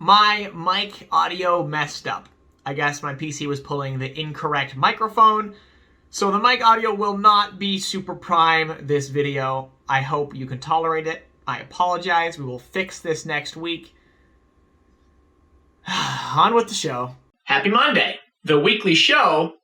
My mic audio messed up. I guess my PC was pulling the incorrect microphone, so the mic audio will not be super prime this video. I hope you can tolerate it. I apologize. We will fix this next week. On with the show. Happy Monday, the weekly show.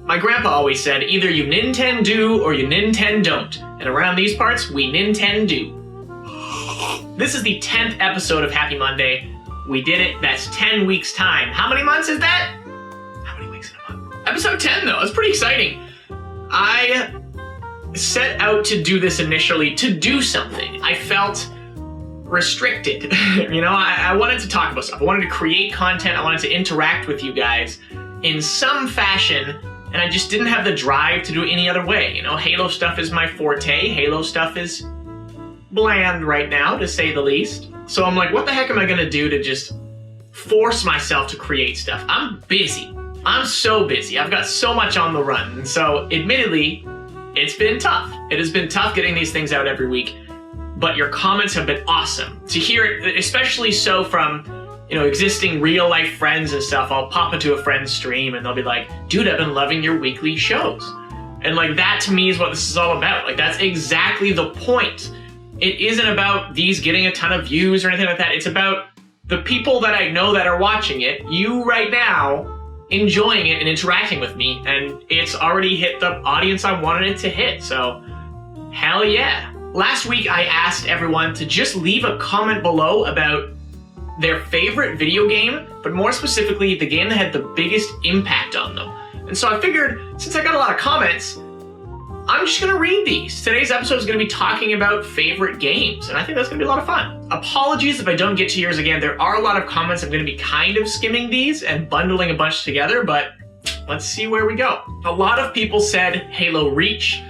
My grandpa always said, either you Nintendo do or you Nintendo don't. And around these parts, we Nintendo do. This is the 10th episode of Happy Monday. We did it. That's 10 weeks' time. How many months is that? How many weeks in a month? Episode 10, though. It's pretty exciting. I set out to do this initially to do something. I felt restricted. I wanted to talk about stuff. I wanted to create content. I wanted to interact with you guys in some fashion. And I just didn't have the drive to do it any other way. Halo stuff is my forte. Halo stuff is bland right now, to say the least. So I'm like, what the heck am I gonna do to just force myself to create stuff? I'm busy. I'm so busy. I've got so much on the run. And so, admittedly, it's been tough. It has been tough getting these things out every week. But your comments have been awesome. To hear it, especially so from existing real life friends and stuff. I'll pop into a friend's stream and they'll be like, dude, I've been loving your weekly shows. And that to me is what this is all about. That's exactly the point. It isn't about these getting a ton of views or anything like that. It's about the people that I know that are watching it, you right now, enjoying it and interacting with me. And it's already hit the audience I wanted it to hit. So, hell yeah. Last week I asked everyone to just leave a comment below about their favorite video game, but more specifically, the game that had the biggest impact on them. And so I figured, since I got a lot of comments, I'm just gonna read these. Today's episode is gonna be talking about favorite games, and I think that's gonna be a lot of fun. Apologies if I don't get to yours again. There are a lot of comments. I'm gonna be kind of skimming these and bundling a bunch together, but let's see where we go. A lot of people said Halo Reach.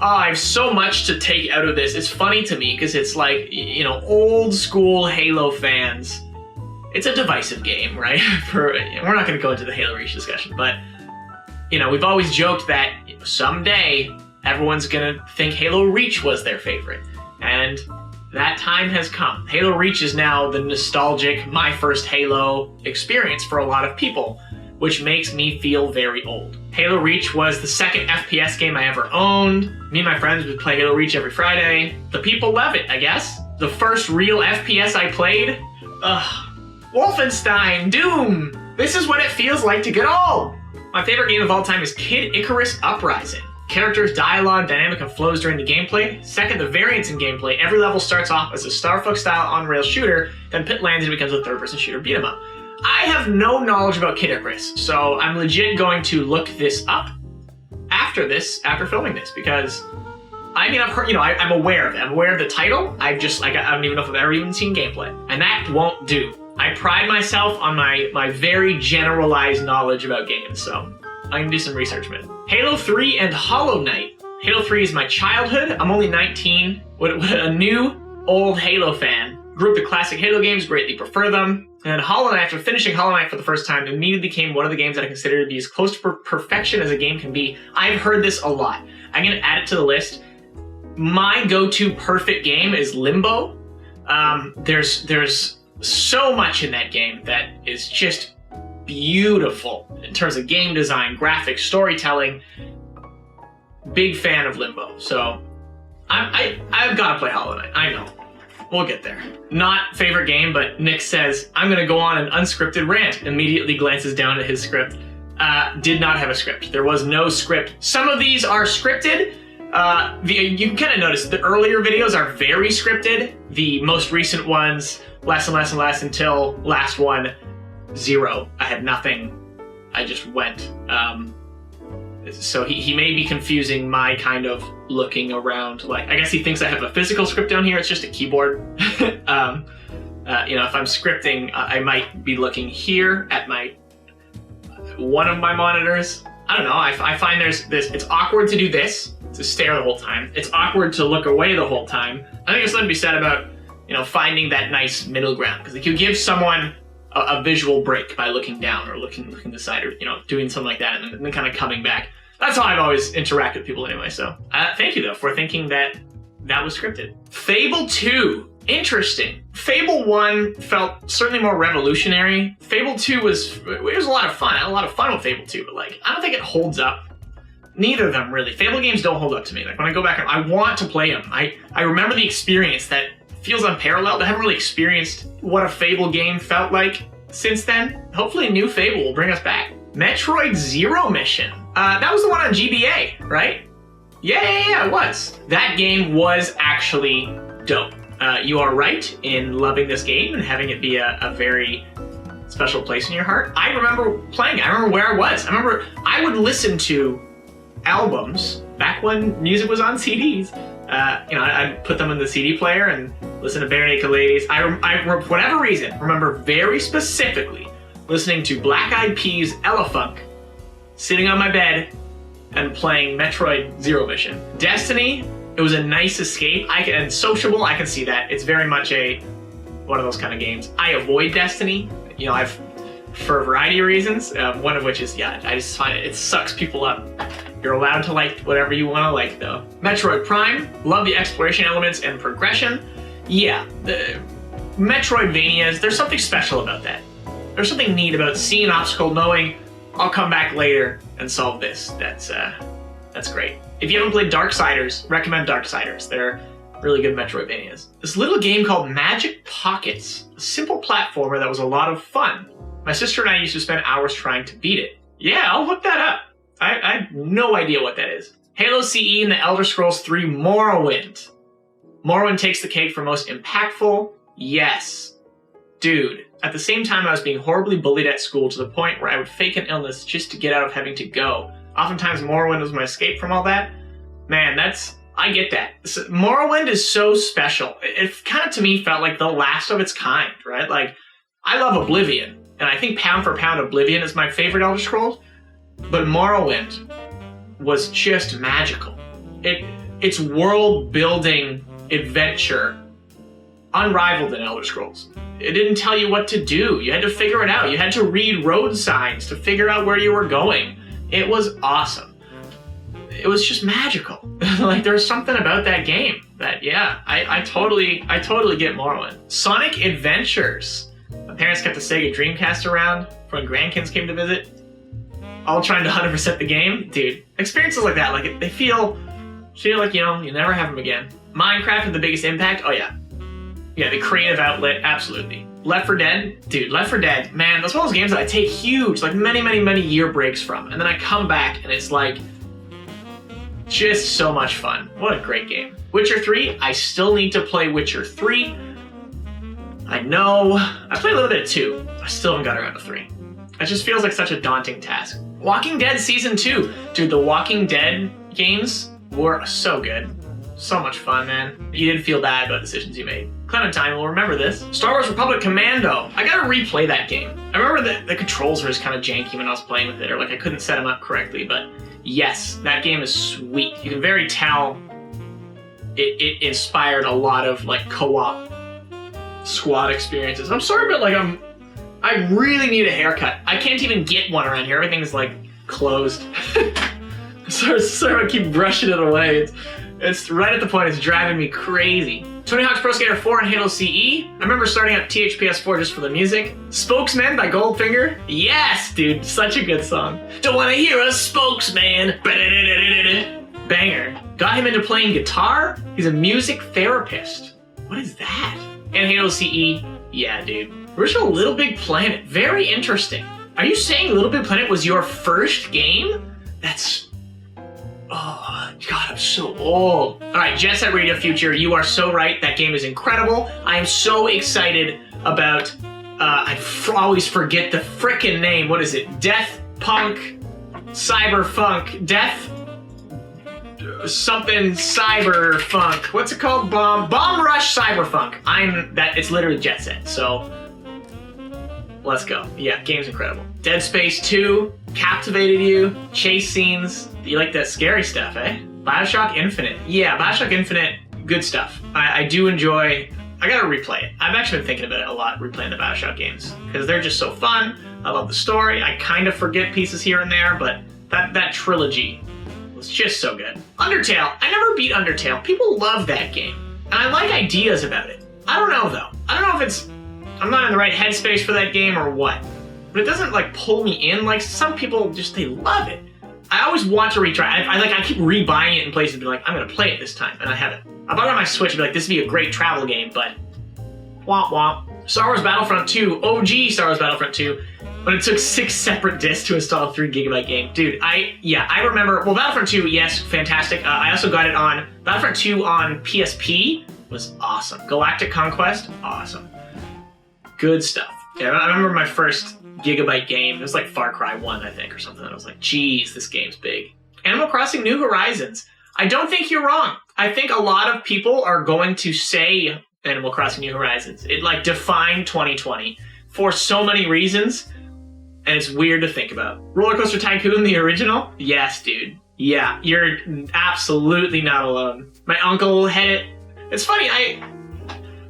I have so much to take out of this. It's funny to me because it's old school Halo fans. It's a divisive game, right? We're not going to go into the Halo Reach discussion, but we've always joked that someday everyone's going to think Halo Reach was their favorite. And that time has come. Halo Reach is now the nostalgic, my first Halo experience for a lot of people, which makes me feel very old. Halo Reach was the second FPS game I ever owned. Me and my friends would play Halo Reach every Friday. The people love it, I guess. The first real FPS I played? Wolfenstein, Doom. This is what it feels like to get old. My favorite game of all time is Kid Icarus Uprising. Characters, dialogue, dynamic, and flows during the gameplay. Second, the variance in gameplay. Every level starts off as a Star Fox-style on-rail shooter, then pit lands and becomes a third-person shooter beat-em-up. I have no knowledge about Kid Icarus, so I'm legit going to look this up after filming this, because I've heard, I'm aware of it. I'm aware of the title. I don't even know if I've ever even seen gameplay, and that won't do. I pride myself on my very generalized knowledge about games, so I can do some research, man. Halo 3 and Hollow Knight. Halo 3 is my childhood. I'm only 19. What a new, old Halo fan. Grew up the classic Halo games, greatly prefer them. And Hollow Knight, after finishing Hollow Knight for the first time, immediately became one of the games that I consider to be as close to perfection as a game can be. I've heard this a lot. I'm going to add it to the list. My go-to perfect game is Limbo. There's so much in that game that is just beautiful in terms of game design, graphics, storytelling. Big fan of Limbo. So I've got to play Hollow Knight. I know. We'll get there. Not favorite game, but Nick says, I'm going to go on an unscripted rant. Immediately glances down at his script. Did not have a script. There was no script. Some of these are scripted. You can kind of notice the earlier videos are very scripted. The most recent ones, less and less and less, until last one, 0. I had nothing. I just went. So he may be confusing my kind of looking around. I guess he thinks I have a physical script down here. It's just a keyboard. If I'm scripting, I might be looking here at one of my monitors. I don't know. I find it's awkward to do this, to stare the whole time. It's awkward to look away the whole time. I think there's something to be said about, finding that nice middle ground. Because you give someone a visual break by looking down or looking to the side, or doing something like that, and then kind of coming back. That's how I've always interacted with people anyway, so. Thank you, though, for thinking that was scripted. Fable 2. Interesting. Fable 1 felt certainly more revolutionary. Fable 2 was a lot of fun. I had a lot of fun with Fable 2, but like, I don't think it holds up. Neither of them really. Fable games don't hold up to me. Like when I go back, I want to play them. I remember the experience that feels unparalleled. I haven't really experienced what a Fable game felt like since then. Hopefully a new Fable will bring us back. Metroid Zero Mission. That was the one on GBA, right? Yeah, it was. That game was actually dope. You are right in loving this game and having it be a very special place in your heart. I remember playing it. I remember where I was. I remember I would listen to albums back when music was on CDs. I'd put them in the CD player and listen to Bare Naked Ladies. I for whatever reason, remember very specifically listening to Black Eyed Peas' Elefunk, sitting on my bed and playing Metroid Zero Mission. Destiny, it was a nice escape. And sociable, I can see that. It's very much one of those kind of games. I avoid Destiny. For a variety of reasons. One of which is, I just find it sucks people up. You're allowed to like whatever you want to like, though. Metroid Prime, love the exploration elements and progression. Yeah, the Metroidvanias, there's something special about that. There's something neat about seeing an obstacle, knowing I'll come back later and solve this. That's great. If you haven't played Darksiders, recommend Darksiders. They're really good Metroidvanias. This little game called Magic Pockets, a simple platformer that was a lot of fun. My sister and I used to spend hours trying to beat it. Yeah, I'll look that up. I have no idea what that is. Halo CE and the Elder Scrolls 3 Morrowind. Morrowind takes the cake for most impactful. Yes. Dude, at the same time I was being horribly bullied at school to the point where I would fake an illness just to get out of having to go. Oftentimes Morrowind was my escape from all that. Man, I get that. Morrowind is so special. It kind of to me felt like the last of its kind, right? Like, I love Oblivion, and I think pound for pound Oblivion is my favorite Elder Scrolls. But Morrowind was just magical. Its world-building adventure, unrivaled in Elder Scrolls. It didn't tell you what to do. You had to figure it out. You had to read road signs to figure out where you were going. It was awesome. It was just magical. Like, there was something about that game that, I totally get Morrowind. Sonic Adventures. My parents kept the Sega Dreamcast around when grandkids came to visit. All trying to 100% the game. Dude, experiences like that, like, they feel like, you never have them again. Minecraft had the biggest impact. Oh, yeah. Yeah, the creative outlet, absolutely. Left 4 Dead. Dude, Left 4 Dead, man, that's one of those games that I take huge, like, many year breaks from. And then I come back, and it's, like, just so much fun. What a great game. Witcher 3, I still need to play Witcher 3. I know. I played a little bit of 2. I still haven't got around to 3. It just feels like such a daunting task. Walking Dead Season 2. Dude, the Walking Dead games were so good. So much fun, man. You didn't feel bad about decisions you made. Clementine will remember this. Star Wars Republic Commando. I gotta replay that game. I remember that the controls were just kind of janky when I was playing with it, or like I couldn't set them up correctly, but yes, that game is sweet. You can very tell it inspired a lot of like co-op squad experiences. I'm sorry, but like I really need a haircut. I can't even get one around here. Everything's like closed. Sorry, I keep brushing it away. It's right at the point it's driving me crazy. Tony Hawk's Pro Skater 4 and Halo CE. I remember starting up THPS4 just for the music. Spokesman by Goldfinger. Yes, dude, such a good song. Don't wanna hear a spokesman. Banger. Got him into playing guitar. He's a music therapist. What is that? And Halo CE. Yeah, dude. Original Little Big Planet. Very interesting. Are you saying Little Big Planet was your first game? That's... Oh, God, I'm so old. All right, Jet Set Radio Future, you are so right. That game is incredible. I am so excited about, I always forget the frickin' name. What is it? Death Punk Cyberfunk. Death something Cyberfunk. What's it called? Bomb Rush Cyberfunk. It's literally Jet Set, so let's go. Yeah, game's incredible. Dead Space 2 captivated you. Chase scenes. You like that scary stuff, eh? BioShock Infinite. Yeah, BioShock Infinite, good stuff. I do enjoy... I gotta replay it. I've actually been thinking about it a lot, replaying the BioShock games, because they're just so fun. I love the story. I kind of forget pieces here and there, but that trilogy was just so good. Undertale. I never beat Undertale. People love that game. And I like ideas about it. I don't know, though. I don't know if it's... I'm not in the right headspace for that game or what. But it doesn't, like, pull me in. Like, some people just, they love it. I always want to retry. I keep rebuying it in places and be like, I'm going to play it this time. And I haven't. I bought it on my Switch and be like, this would be a great travel game, but... Womp womp. Star Wars Battlefront 2. OG Star Wars Battlefront 2. But it took 6 separate discs to install a 3 gigabyte game. Dude, I remember... Well, Battlefront 2, yes, fantastic. I also got it on... Battlefront 2 on PSP was awesome. Galactic Conquest, awesome. Good stuff. Yeah, I remember my first gigabyte game. It was like Far Cry 1, I think, or something. I was like, geez, this game's big. Animal Crossing New Horizons. I don't think you're wrong. I think a lot of people are going to say Animal Crossing New Horizons. It, like, defined 2020 for so many reasons, and it's weird to think about. Roller Coaster Tycoon, the original? Yes, dude. Yeah, you're absolutely not alone. My uncle had it. It's funny,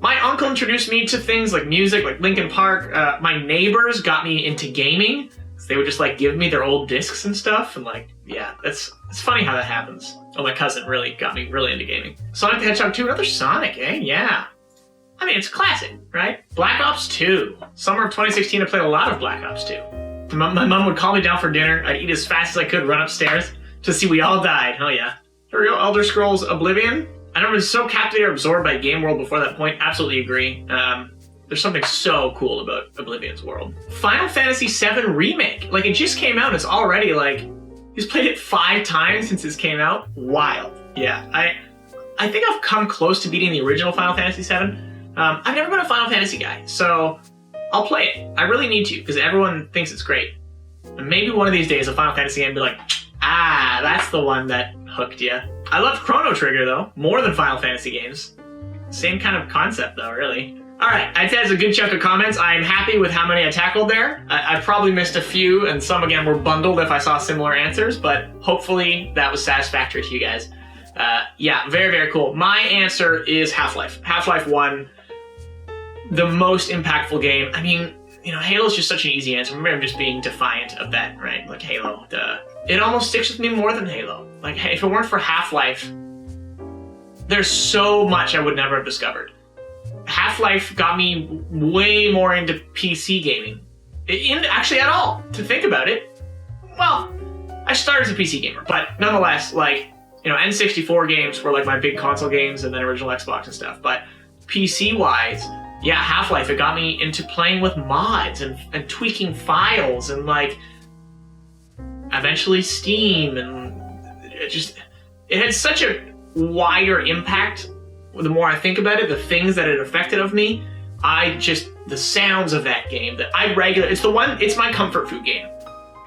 my uncle introduced me to things like music, like Linkin Park. My neighbors got me into gaming. So they would just like give me their old discs and stuff. And like, yeah, it's funny how that happens. Oh, my cousin really got me really into gaming. Sonic the Hedgehog 2, another Sonic, eh? Yeah. I mean, it's classic, right? Black Ops 2. Summer of 2016, I played a lot of Black Ops 2. My mom would call me down for dinner. I'd eat as fast as I could, run upstairs to see we all died. Oh yeah. Here we go, Elder Scrolls Oblivion. I never was so captivated or absorbed by game world before that point. Absolutely agree. There's something so cool about Oblivion's world. Final Fantasy VII Remake. Like, it just came out and it's already like, he's played it 5 times since this came out. Wild. Yeah, I think I've come close to beating the original Final Fantasy VII. I've never been a Final Fantasy guy, so I'll play it. I really need to, because everyone thinks it's great. And maybe one of these days a Final Fantasy game will be like, ah, that's the one that hooked you. I loved Chrono Trigger, though, more than Final Fantasy games. Same kind of concept, though, really. All right, I'd say that's a good chunk of comments. I'm happy with how many I tackled there. I probably missed a few, and some, again, were bundled if I saw similar answers, but hopefully that was satisfactory to you guys. Yeah, very, very cool. My answer is Half-Life. Half-Life 1, the most impactful game. I mean, you know, Halo's just such an easy answer. Maybe I'm just being defiant of that, right? Like, Halo, duh. It almost sticks with me more than Halo. Like, if it weren't for Half-Life, there's so much I would never have discovered. Half-Life got me way more into PC gaming. Actually, at all, to think about it. Well, I started as a PC gamer, but nonetheless, like, you know, N64 games were like my big console games and then original Xbox and stuff. But PC-wise, yeah, Half-Life, it got me into playing with mods and tweaking files and like, eventually Steam, and it had such a wider impact. The more I think about it, the things that it affected of me, the sounds of that game, it's my comfort food game.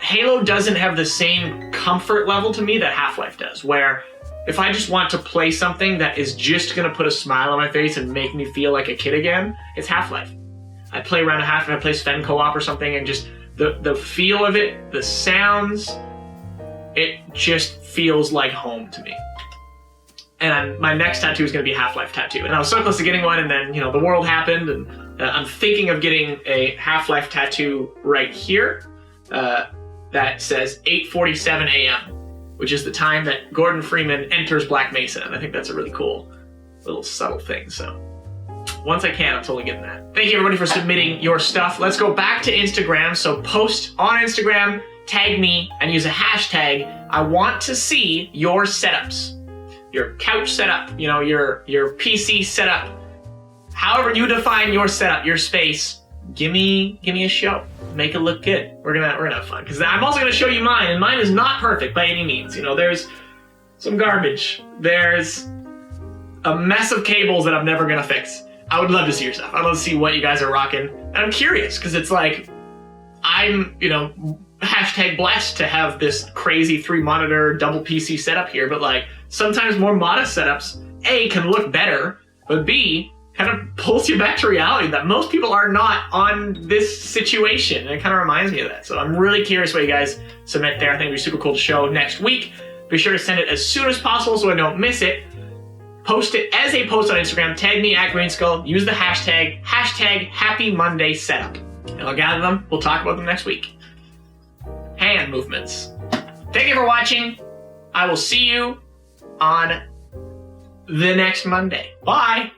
Halo doesn't have the same comfort level to me that Half-Life does, where if I just want to play something that is just gonna put a smile on my face and make me feel like a kid again, it's Half-Life. I play around Half-Life, I play Sven co-op or something, and just the feel of it, the sounds, it just feels like home to me. And my next tattoo is going to be a Half-Life tattoo. And I was so close to getting one, and then, you know, the world happened, and I'm thinking of getting a Half-Life tattoo right here that says 8:47 a.m., which is the time that Gordon Freeman enters Black Mesa. And I think that's a really cool little subtle thing. So once I can, I'm totally getting that. Thank you, everybody, for submitting your stuff. Let's go back to Instagram. So post on Instagram, tag me, and use a hashtag. I want to see your setups. Your couch setup, you know, your PC setup, however you define your setup, your space. Give me a show. Make it look good. We're gonna have fun, because I'm also gonna show you mine, and mine is not perfect by any means. You know, there's some garbage. There's a mess of cables that I'm never gonna fix. I would love to see your stuff. I'd love to see what you guys are rocking. And I'm curious, because it's like, I'm, you know, hashtag blessed to have this crazy 3-monitor double PC setup here, but like, sometimes more modest setups, A, can look better, but B, kind of pulls you back to reality that most people are not on this situation. And it kind of reminds me of that. So I'm really curious what you guys submit there. I think it'd be super cool to show next week. Be sure to send it as soon as possible so I don't miss it. Post it as a post on Instagram. Tag me at Greenskull. Use the hashtag Happy Monday Setup. And I'll gather them. We'll talk about them next week. Hand movements. Thank you for watching. I will see you on the next Monday. Bye!